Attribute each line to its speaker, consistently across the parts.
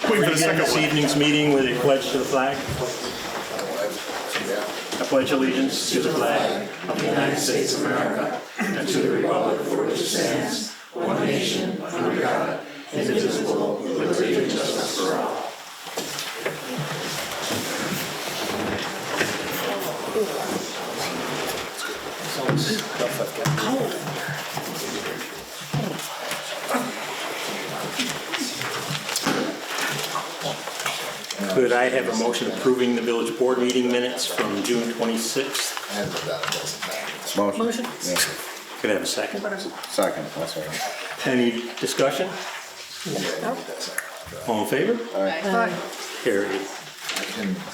Speaker 1: Wait for the second
Speaker 2: This
Speaker 1: one.
Speaker 2: evening's meeting with a pledge to the flag. I pledge allegiance to the flag of the United States of America and to the republic for which it stands, one nation, under God, indivisible, with liberty and justice for all. Could I have a motion approving the village board meeting minutes from June 26th?
Speaker 3: Motion. Yeah.
Speaker 2: Could I have a second?
Speaker 3: Second, that's right.
Speaker 2: Any discussion? All in favor?
Speaker 3: Aye.
Speaker 2: Carried.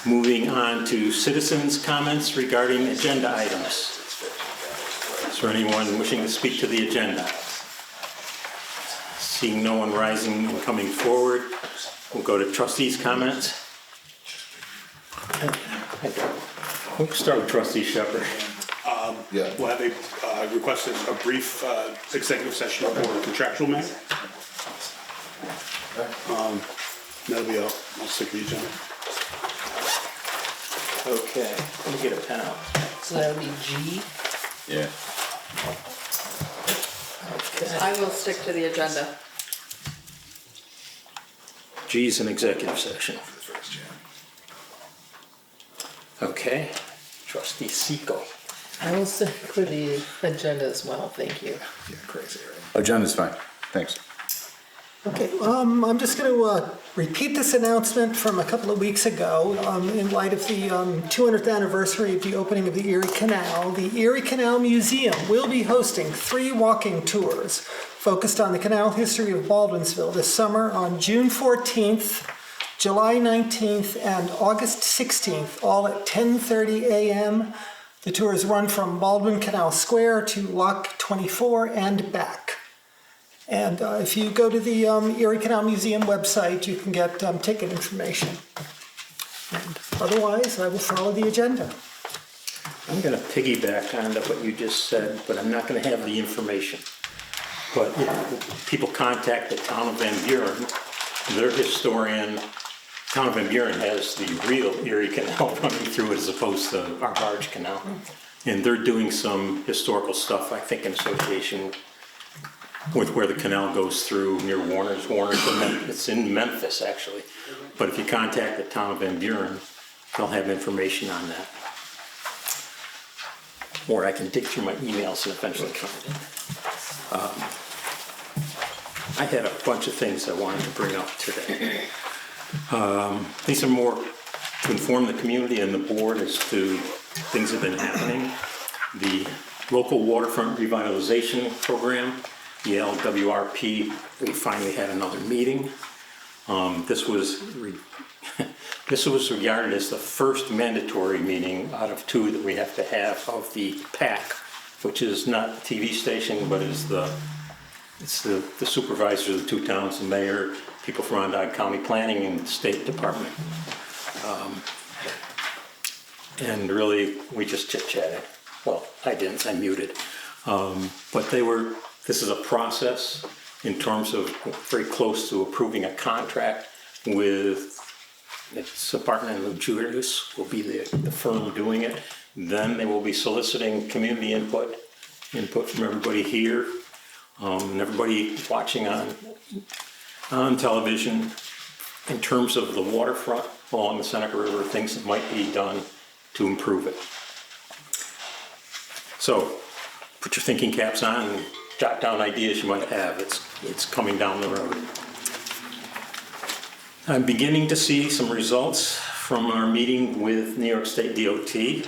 Speaker 2: Moving on to citizens' comments regarding agenda items. Is there anyone wishing to speak to the agenda? Seeing no one rising and coming forward, we'll go to trustees' comments. We'll start with trustee Shepherd.
Speaker 1: We'll have a requested a brief executive session for contractual matter. That'll be all. I'll stick to the agenda.
Speaker 2: Okay, let me get a pen out.
Speaker 4: So that would be G.
Speaker 3: Yeah.
Speaker 5: I will stick to the agenda.
Speaker 2: G's an executive session. Okay, trustee Seco.
Speaker 4: I will stick with the agenda as well, thank you.
Speaker 3: Agenda's fine, thanks.
Speaker 6: Okay, I'm just going to repeat this announcement from a couple of weeks ago in light of the 200th anniversary of the opening of the Erie Canal. The Erie Canal Museum will be hosting 3 walking tours focused on the canal history of Baldwinsville this summer on June 14th, July 19th, and August 16th, all at 10:30 a.m. The tours run from Baldwin Canal Square to Lock 24 and back. And if you go to the Erie Canal Museum website, you can get ticket information. And otherwise, I will follow the agenda.
Speaker 2: I'm going to piggyback on what you just said, but I'm not going to have the information. But if people contact the town of Van Buren, their historian, town of Van Buren has the real Erie Canal running through it as opposed to our barge canal. And they're doing some historical stuff, I think, in association with where the canal goes through near Warner's. It's in Memphis, actually. But if you contact the town of Van Buren, they'll have information on that. Or I can dig through my emails and eventually find it. I had a bunch of things I wanted to bring up today. These are more to inform the community and the board as to things that have been happening. The local waterfront revitalization program, the LWRP, we finally had another meeting. This was regarded as the first mandatory meeting out of 2 that we have to have of the PAC, which is not a TV station, but is the supervisors of the 2 towns, the mayor, people from Onondaga County Planning and State Department. And really, we just chit-chatted. Well, I didn't, I muted. But this is a process in terms of very close to approving a contract with, it's Department of Justice will be the firm doing it. Then they will be soliciting community input from everybody here, and everybody watching on television in terms of the waterfront along the Seneca River, things that might be done to improve it. So put your thinking caps on and jot down ideas you might have. It's coming down the road. I'm beginning to see some results from our meeting with New York State DOT.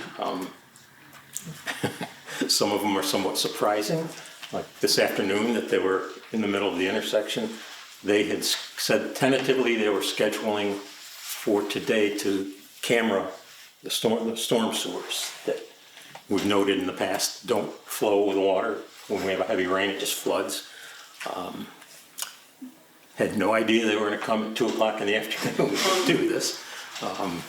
Speaker 2: Some of them are somewhat surprising. Like this afternoon that they were in the middle of the intersection. They had said tentatively they were scheduling for today to camera the storm sewers that we've noted in the past don't flow with water. When we have a heavy rain, it just floods. Had no idea they were going to come at 2 o'clock in the afternoon to do this. I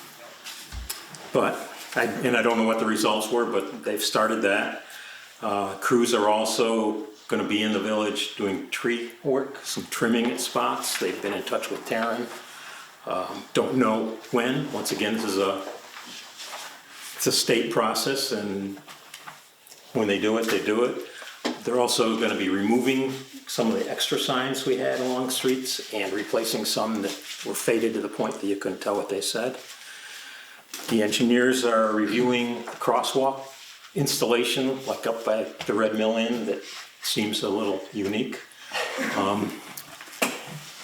Speaker 2: don't know what the results were, but they've started that. Crews are also going to be in the village doing tree work, some trimming at spots. They've been in touch with Taryn. Don't know when. Once again, it's a state process, and when they do it, they do it. They're also going to be removing some of the extra signs we had along streets and replacing some that were faded to the point that you couldn't tell what they said. The engineers are reviewing the crosswalk installation, like up by the Red Mill Inn, that seems a little unique.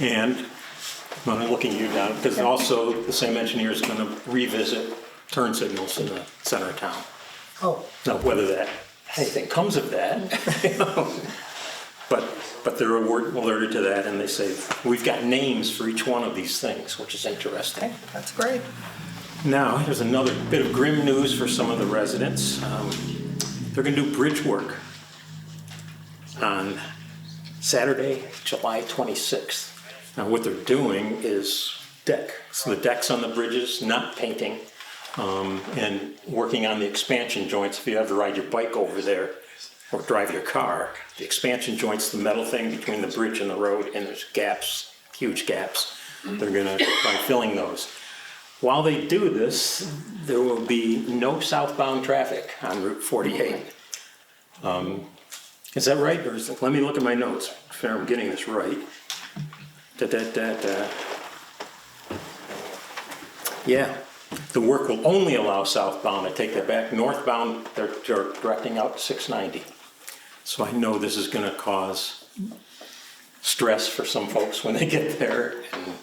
Speaker 2: And I'm looking at you, Don, because also the same engineer is going to revisit turn signals in the center of town.
Speaker 6: Oh,
Speaker 2: Now, whether anything comes of that, but they're alerted to that, and they say, we've got names for each one of these things, which is interesting.
Speaker 6: okay, that's great.
Speaker 2: Now, here's another bit of grim news for some of the residents. They're gonna do bridge work on Saturday, July 26th. Now, what they're doing is deck. So the decks on the bridges, not painting, and working on the expansion joints. If you ever ride your bike over there or drive your car, the expansion joints, the metal thing between the bridge and the road, and there's gaps, huge gaps. They're gonna try filling those. While they do this, there will be no southbound traffic on Route 48. Is that right? Or let me look at my notes, if I'm getting this right. Yeah, the work will only allow southbound. I take that back. Northbound, they're directing out 690. So I know this is gonna cause stress for some folks when they get there. And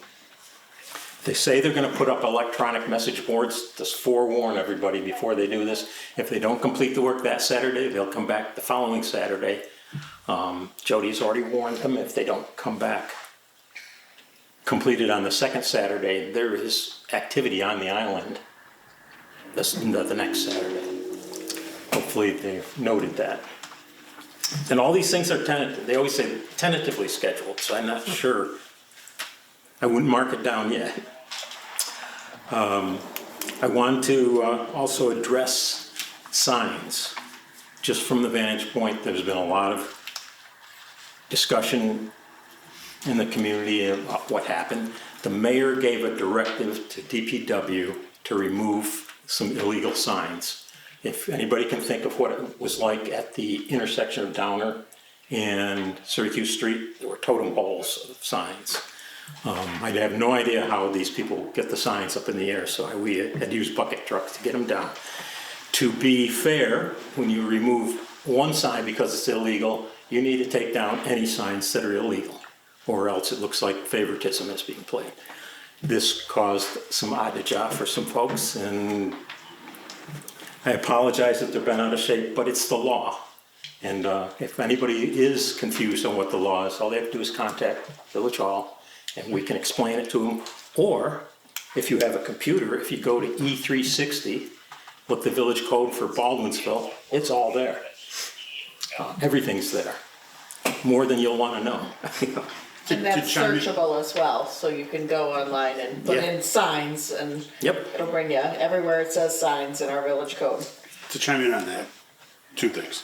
Speaker 2: they say they're gonna put up electronic message boards. Just forewarn everybody before they do this. If they don't complete the work that Saturday, they'll come back the following Saturday. Jody's already warned them if they don't come back completed on the second Saturday, there is activity on the island the next Saturday. Hopefully they've noted that. And all these things are tentative. They always say tentatively scheduled, so I'm not sure. I wouldn't mark it down yet. I want to also address signs. Just from the vantage point, there's been a lot of discussion in the community about what happened. The mayor gave a directive to DPW to remove some illegal signs. If anybody can think of what it was like at the intersection of Downer and Syracuse Street, there were totem poles of signs. I have no idea how these people get the signs up in the air, so we had used bucket trucks to get them down. To be fair, when you remove one sign because it's illegal, you need to take down any signs that are illegal, or else it looks like favoritism is being played. This caused some odd-a-job for some folks, and I apologize that they're bent out of shape, but it's the law. And if anybody is confused on what the law is, all they have to do is contact Village Hall, and we can explain it to them. Or, if you have a computer, if you go to E360, look the village code for Baldwinsville, it's all there. Everything's there. More than you'll want to know.
Speaker 5: And that's searchable as well, so you can go online and put
Speaker 2: Yeah.
Speaker 5: in signs and
Speaker 2: Yep.
Speaker 5: it'll bring you everywhere it says signs in our village code.
Speaker 1: To chime in on that, two things.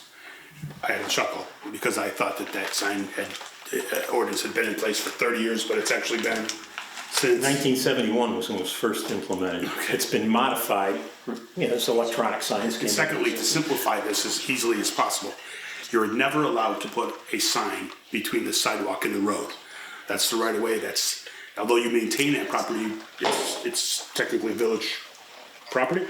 Speaker 1: I had a chuckle because I thought that sign ordinance had been in place for 30 years, but it's actually been since
Speaker 2: 1971 was when it was first implemented. It's been modified, there's electronic signs.
Speaker 1: And secondly, to simplify this as easily as possible, you're never allowed to put a sign between the sidewalk and the road. That's the right of way. Although you maintain that property, it's technically village property.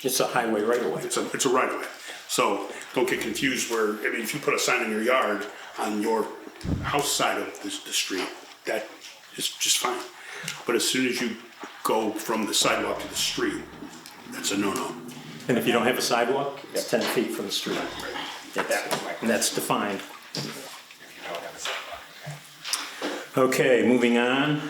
Speaker 2: It's a highway right away.
Speaker 1: It's a right of way. So don't get confused if you put a sign in your yard on your house side of the street, that is just fine. But as soon as you go from the sidewalk to the street, that's a no-no.
Speaker 2: And if you don't have a sidewalk, it's 10 feet from the street. And that's defined. Okay, moving on.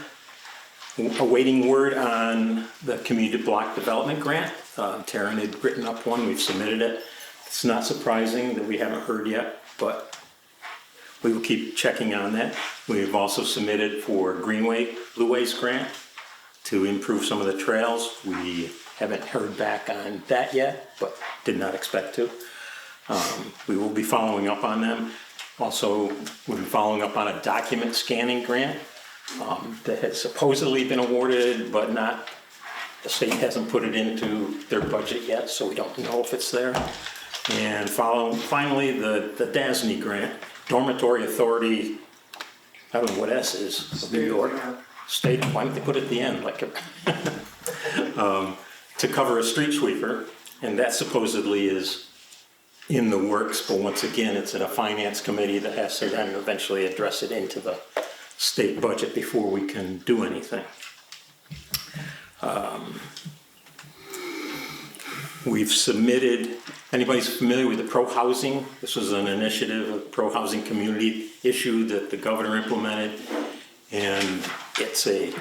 Speaker 2: Awaiting word on the community block development grant. Taryn had written up one, we've submitted it. It's not surprising that we haven't heard yet, but we will keep checking on that. We have also submitted for Greenway Blueways grant to improve some of the trails. We haven't heard back on that yet, but did not expect to. We will be following up on them. Also, we'll be following up on a document scanning grant. that has supposedly been awarded, but not, the state hasn't put it into their budget yet, so we don't know if it's there. And finally, the DASNY grant, Dormitory Authority, I don't know what S is, of New York. State, why don't they put it at the end, like, to cover a street sweeper, and that supposedly is in the works, but once again, it's in a finance committee that has to then eventually address it into the state budget before we can do anything. We've submitted, anybody's familiar with the pro-housing? This was an initiative, a pro-housing community issue that the governor implemented, and it's a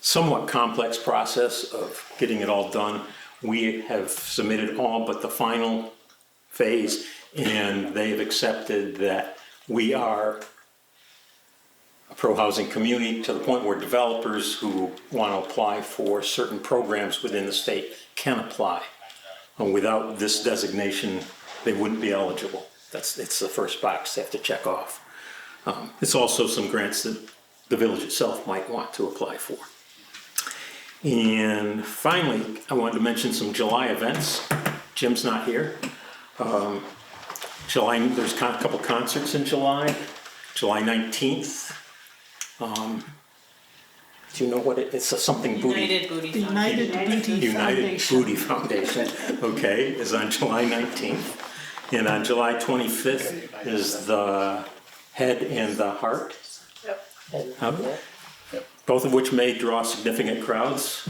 Speaker 2: somewhat complex process of getting it all done. We have submitted all but the final phase, and they have accepted that we are a pro-housing community to the point where developers who want to apply for certain programs within the state can apply. And without this designation, they wouldn't be eligible. It's the first box they have to check off. It's also some grants that the village itself might want to apply for. And finally, I wanted to mention some July events. Jim's not here. July, there's a couple concerts in July. July 19th. Do you know what it's something booty?
Speaker 5: United Booty
Speaker 6: The
Speaker 5: Foundation.
Speaker 6: United Booty
Speaker 2: Booty Foundation, okay, is on July 19th. And on July 25th is the Head and the Heart. Both of which may draw significant crowds.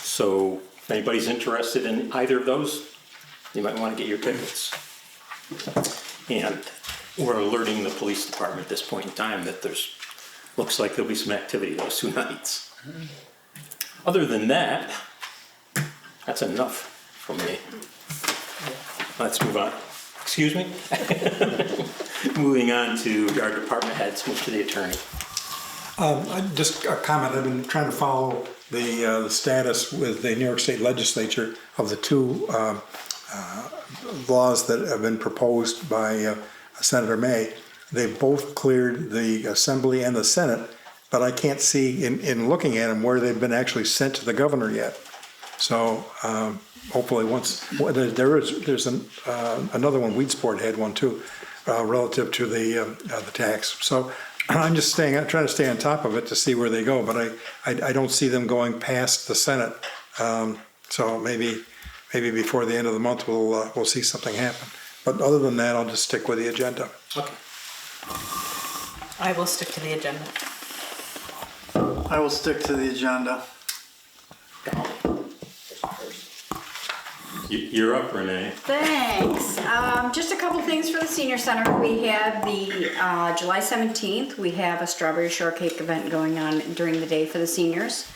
Speaker 2: So if anybody's interested in either of those, you might want to get your tickets. And we're alerting the police department at this point in time that looks like there'll be some activity those 2 nights. Other than that, that's enough for me. Let's move on. Excuse me? Moving on to our department heads, move to the attorney.
Speaker 7: Just a comment, I've been trying to follow the status with the New York State Legislature of the 2 laws that have been proposed by Senator May. They've both cleared the Assembly and the Senate, but I can't see in looking at them where they've been actually sent to the governor yet. So hopefully once, there's another one, Weedsport had one too, relative to the tax. So I'm just trying to stay on top of it to see where they go, but I don't see them going past the Senate. So maybe before the end of the month we'll see something happen. But other than that, I'll just stick with the agenda.
Speaker 2: Okay.
Speaker 5: I will stick to the agenda.
Speaker 8: I will stick to the agenda.
Speaker 2: You're up, Renee.
Speaker 9: Thanks. Just a couple things for the senior center. We have the July 17th, we have a strawberry shortcake event going on during the day for the seniors.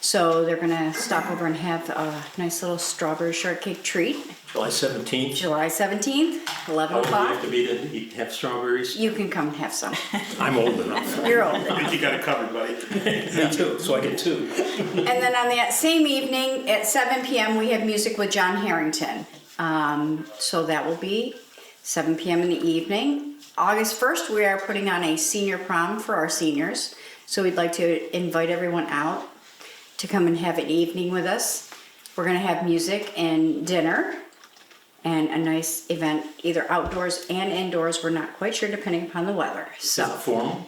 Speaker 9: So they're gonna stop over and have a nice little strawberry shortcake treat.
Speaker 2: July 17th.
Speaker 9: July 17th, 11
Speaker 2: How old do you
Speaker 9: o'clock.
Speaker 2: have to be to have strawberries?
Speaker 9: You can come and have some.
Speaker 2: I'm old enough.
Speaker 9: You're old
Speaker 1: I
Speaker 9: enough.
Speaker 1: think you got it covered, buddy.
Speaker 2: Me too, so I get 2.
Speaker 9: And then on that same evening at 7 p.m. we have music with John Harrington. So that will be 7 p.m. in the evening. August 1st we are putting on a senior prom for our seniors. So we'd like to invite everyone out to come and have an evening with us. We're gonna have music and dinner and a nice event, either outdoors and indoors. We're not quite sure depending upon the weather, so.
Speaker 2: Is it formal?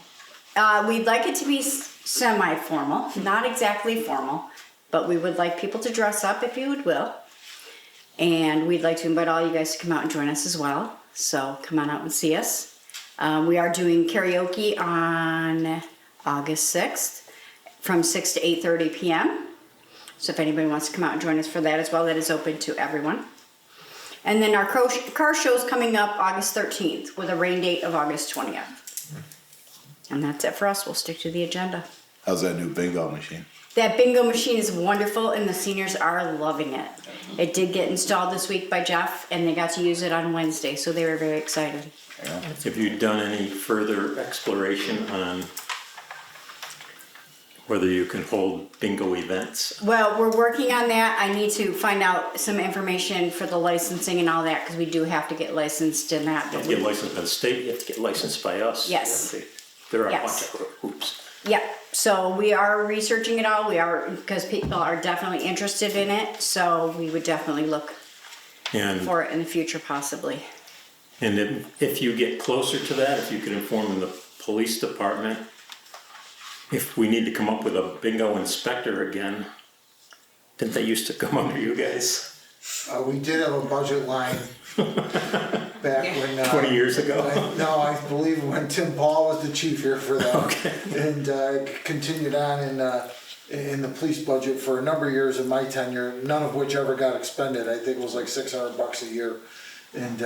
Speaker 9: We'd like it to be semi-formal, not exactly formal, but we would like people to dress up if you would will. And we'd like to invite all you guys to come out and join us as well. So come on out and see us. We are doing karaoke on August 6th from 6 to 8:30 p.m. So if anybody wants to come out and join us for that as well, that is open to everyone. And then our car show is coming up August 13th with a rain date of August 20th. And that's it for us. We'll stick to the agenda.
Speaker 3: How's that new bingo machine?
Speaker 9: That bingo machine is wonderful and the seniors are loving it. It did get installed this week by Jeff and they got to use it on Wednesday, so they were very excited.
Speaker 2: Have you done any further exploration on whether you can hold bingo events?
Speaker 9: Well, we're working on that. I need to find out some information for the licensing and all that because we do have to get licensed in that.
Speaker 2: You have to get licensed by the state, you have to get licensed by us.
Speaker 9: Yes.
Speaker 2: You have There are a
Speaker 9: Yes.
Speaker 2: bunch of hoops.
Speaker 9: Yep, so we are researching it all, because people are definitely interested in it, so we would definitely look
Speaker 2: And,
Speaker 9: for it in the future possibly.
Speaker 2: and if you get closer to that, if you could inform the police department, if we need to come up with a bingo inspector again, didn't they used to come under you guys
Speaker 10: We did have a budget line back when.
Speaker 2: 20 years ago?
Speaker 10: No, I believe when Tim Paul was the chief here for that.
Speaker 2: Okay.
Speaker 10: And continued on in the police budget for a number of years in my tenure, none of which ever got expended. I think it was like $600 a year. And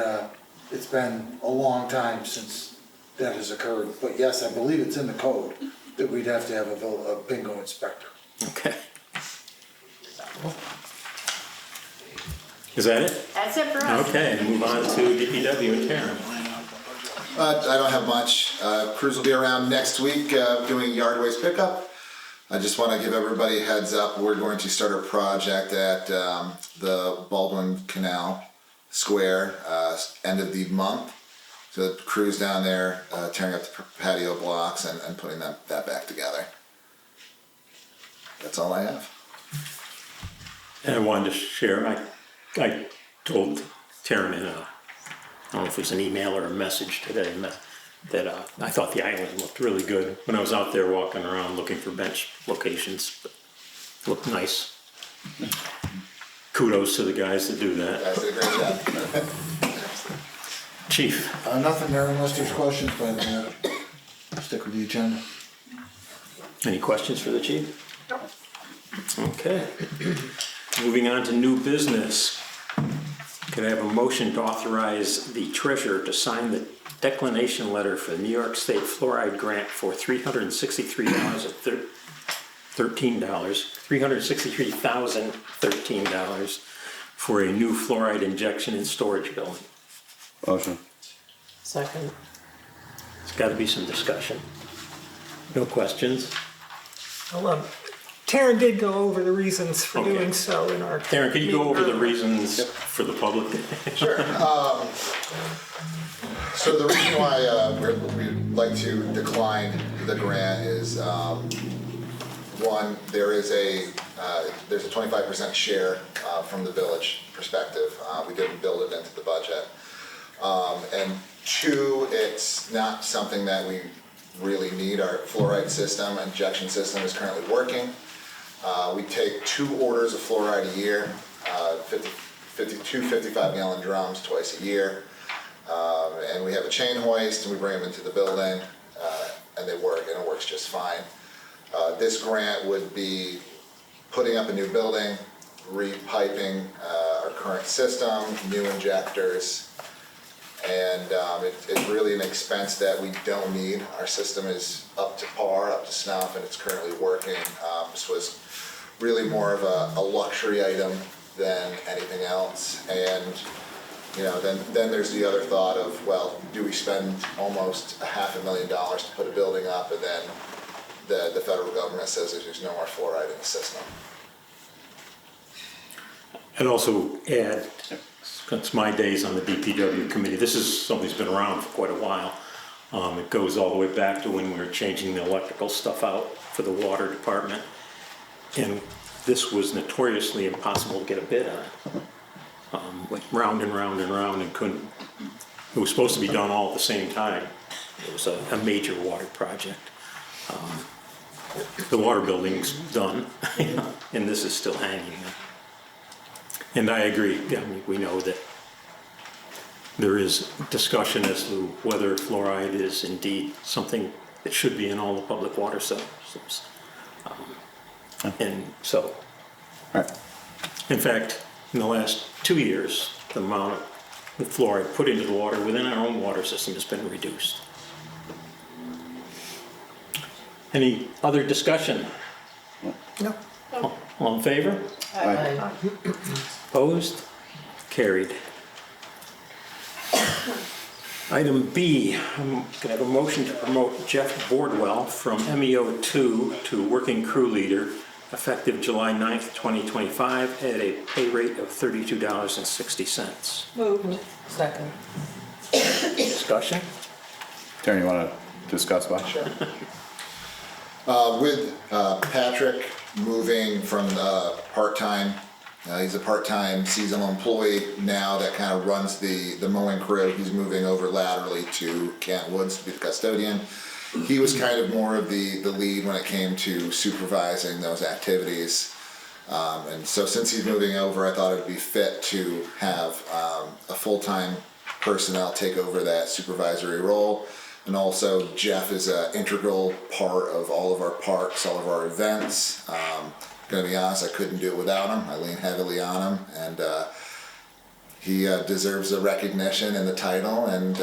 Speaker 10: it's been a long time since that has occurred. But yes, I believe it's in the code that we'd have to have a bingo inspector.
Speaker 2: Okay. Is that it?
Speaker 9: That's it for us.
Speaker 2: Okay, move on to DPW and Karen.
Speaker 11: I don't have much. Crews will be around next week doing yard waste pickup. I just want to give everybody a heads up. We're going to start a project at the Baldwin Canal Square end of the month. So the crews down there tearing up the patio blocks and putting that back together. That's all I have.
Speaker 2: And I wanted to share, I told Taryn in I don't know if it was an email or a message today, that I thought the island looked really good when I was out there walking around looking for bench locations. It looked nice. Kudos to the guys that do that.
Speaker 11: Guys did a great job.
Speaker 2: Chief,
Speaker 10: Nothing there unless there's questions, but stick with the agenda.
Speaker 2: any questions for the chief? Okay. Moving on to new business. Could I have a motion to authorize the treasurer to sign the declination letter for the New York State fluoride grant for $363,013 for a new fluoride injection and storage building?
Speaker 3: Motion.
Speaker 4: Second.
Speaker 2: There's got to be some discussion. No questions?
Speaker 6: Well, Taryn did go over the reasons for
Speaker 2: Okay.
Speaker 6: doing so in our.
Speaker 2: Aaron, can you go over the reasons for the public?
Speaker 11: Sure. So the reason why we'd like to decline the grant is, one, there's a 25% share from the village perspective. We didn't build it into the budget. And two, it's not something that we really need. Our fluoride system, injection system is currently working. We take 2 orders of fluoride a year, 52 55-gallon drums twice a year. And we have a chain hoist and we bring them into the building and they work, and it works just fine. This grant would be putting up a new building, repiping our current system, new injectors, and it's really an expense that we don't need. Our system is up to par, up to snuff, and it's currently working. This was really more of a luxury item than anything else. And then there's the other thought of, well, do we spend almost $500,000 to put a building up, and then the federal government says there's no more fluoride in the system.
Speaker 2: I'd also add, it's my days on the DPW committee, this is something that's been around for quite a while. It goes all the way back to when we were changing the electrical stuff out for the water department. And this was notoriously impossible to get a bid on. Went round and round and round and couldn't, it was supposed to be done all at the same time. It was a major water project. The water building's done, and this is still hanging. And I agree, I mean, we know that there is discussion as to whether fluoride is indeed something that should be in all the public water systems. And so, in fact, in the last 2 years, the amount of fluoride put into the water within our own water system has been reduced. Any other discussion?
Speaker 6: No.
Speaker 2: All in favor?
Speaker 4: Aye.
Speaker 2: Opposed? Carried. Item B, can I have a motion to promote Jeff Boardwell from MEO2 to working crew leader effective July 9th, 2025 at a pay rate of $32.60.
Speaker 4: Moved. Second.
Speaker 2: Discussion?
Speaker 3: Taryn, you wanna discuss about?
Speaker 11: With Patrick moving from part-time, he's a part-time seasonal employee now that kind of runs the mowing crew. He's moving over laterally to Kent Woods to be the custodian. He was kind of more of the lead when it came to supervising those activities. And so since he's moving over, I thought it'd be fit to have a full-time personnel take over that supervisory role. And also Jeff is an integral part of all of our parks, all of our events. Gonna be honest, I couldn't do it without him. I lean heavily on him, and he deserves the recognition and the title. And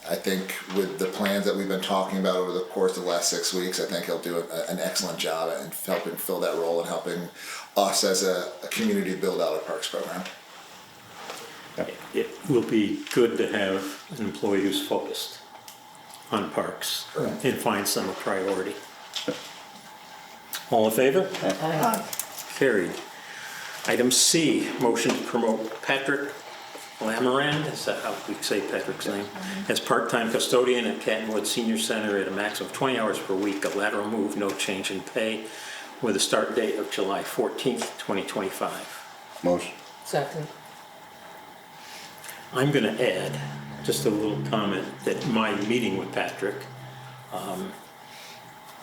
Speaker 11: I think with the plans that we've been talking about over the course of the last 6 weeks, I think he'll do an excellent job in helping fill that role and helping us as a community build out our parks program.
Speaker 2: It will be good to have an employee who's focused on parks and finds them a priority. All in favor?
Speaker 4: Aye.
Speaker 2: Carried. Item C, motion to promote Patrick Lamarand, is that how we say Patrick's name? As part-time custodian at Cattonwood Senior Center at a maximum of 20 hours per week, a lateral move, no change in pay, with a start date of July 14th, 2025.
Speaker 3: Motion.
Speaker 4: Second.
Speaker 2: I'm going to add just a little comment that my meeting with Patrick,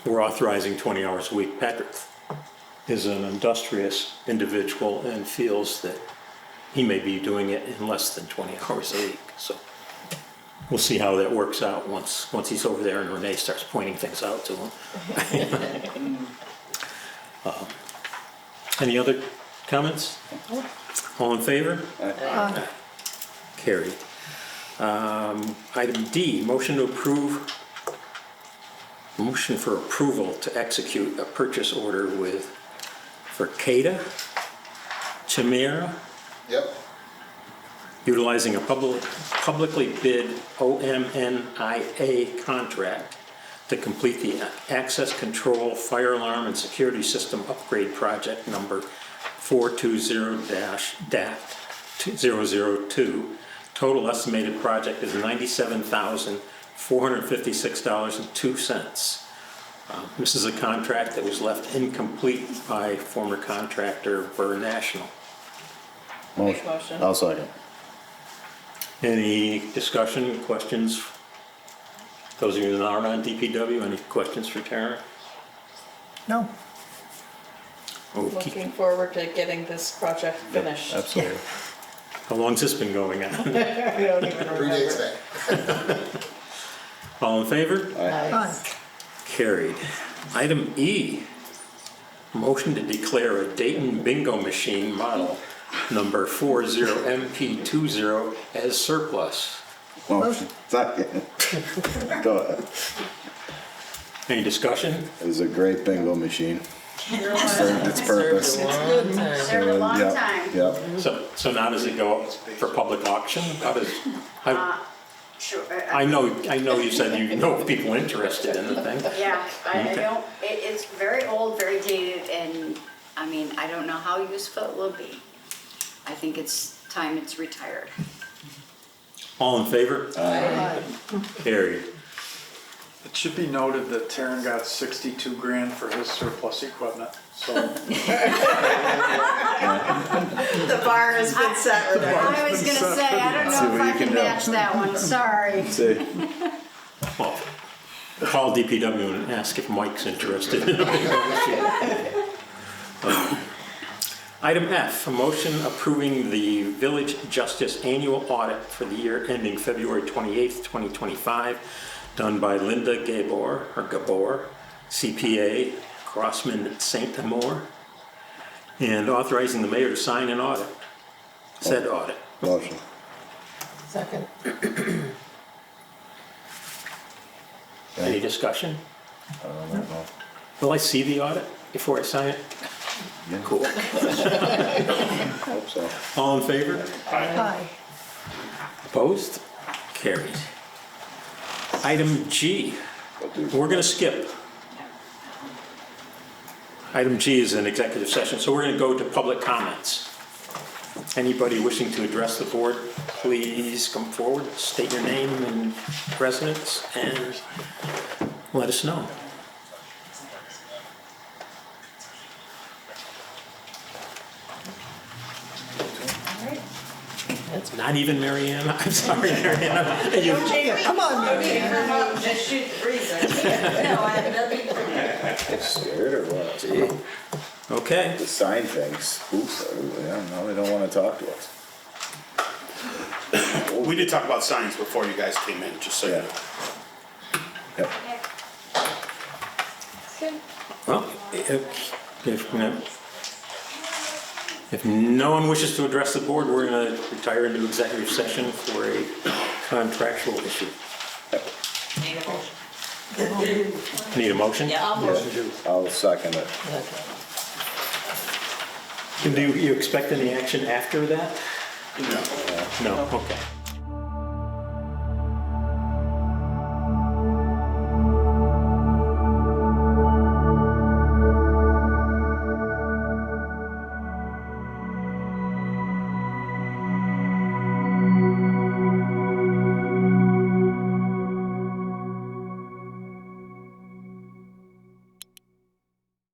Speaker 2: we're authorizing 20 hours a week. Patrick is an industrious individual and feels that he may be doing it in less than 20 hours a week. So we'll see how that works out once he's over there and Renee starts pointing things out to him. Any other comments? All in favor?
Speaker 4: Aye.
Speaker 2: Carried. Item D, motion for approval to execute a purchase order for CADA, Chimera,
Speaker 11: Yep.
Speaker 2: utilizing a publicly bid OMNIA contract to complete the access control, fire alarm, and security system upgrade project number 420-002. Total estimated project is $97,456.02. This is a contract that was left incomplete by former contractor Burr National.
Speaker 5: Motion.
Speaker 3: I'll second.
Speaker 2: Any discussion, questions? Those of you that aren't on DPW, any questions for Tara?
Speaker 6: No?
Speaker 2: Okay.
Speaker 5: Looking forward to getting this project finished.
Speaker 3: Absolutely.
Speaker 2: How long's this been going on?
Speaker 5: I don't even
Speaker 11: Predates
Speaker 5: remember.
Speaker 11: me.
Speaker 2: All in favor?
Speaker 6: Aye.
Speaker 2: Carried. Item E, motion to declare a Dayton bingo machine model number 40MP20 as surplus.
Speaker 3: Motion. Second. Go ahead.
Speaker 2: Any discussion?
Speaker 3: It was a great bingo machine. Served its purpose.
Speaker 4: Good time.
Speaker 9: Served a long
Speaker 3: Yep,
Speaker 9: time.
Speaker 3: Yep.
Speaker 2: So now does it go up for public auction? How does,
Speaker 9: Sure.
Speaker 2: I know you said you know people interested in the thing.
Speaker 9: Yeah, I
Speaker 2: Okay.
Speaker 9: don't, it's very old, very dated, and, I mean, I don't know how useful it will be. I think it's time it's retired.
Speaker 2: All in favor?
Speaker 4: Aye.
Speaker 2: Carried.
Speaker 8: It should be noted that Taryn got 62 grand for his surplus equipment, so.
Speaker 5: The bar has been set, Rebecca.
Speaker 9: I was gonna say, I don't
Speaker 3: See
Speaker 9: know
Speaker 3: what
Speaker 9: if I
Speaker 3: you can
Speaker 9: can
Speaker 3: do.
Speaker 9: match that one, sorry.
Speaker 3: See.
Speaker 2: Well, call DPW and ask if Mike's interested in a bingo machine. Item F, a motion approving the Village Justice Annual Audit for the year ending February 28th, 2025, done by Linda Gabor, CPA, Crossman St. Amour, and authorizing the mayor to sign an audit, said audit.
Speaker 3: Motion.
Speaker 4: Second.
Speaker 2: Any discussion?
Speaker 3: I don't know.
Speaker 2: Will I see the audit before I sign it?
Speaker 3: Yeah.
Speaker 2: Cool.
Speaker 3: Hope so.
Speaker 2: All in favor?
Speaker 6: Aye.
Speaker 2: Opposed? Carried. Item G, we're going to skip. Item G is an executive session, so we're going to go to public comments. Anybody wishing to address the board, please come forward, state your name and residence, and let us know. That's not even Mary Ann. I'm sorry, Mary Ann.
Speaker 6: Come on, Mary Ann.
Speaker 5: Just shoot the breeze.
Speaker 3: Scared or what? Gee,
Speaker 2: Okay.
Speaker 3: the sign thing spooks everybody. I don't know, they don't wanna talk to us.
Speaker 1: We did talk about signs before you guys came in, just so you know.
Speaker 3: Yep.
Speaker 2: Well, if no one wishes to address the board, we're going to retire into executive session for a contractual issue. Need a motion?
Speaker 5: Yeah, I'll move.
Speaker 3: I'll second it.
Speaker 2: Do you expect any action after that?
Speaker 1: No.
Speaker 2: No, okay.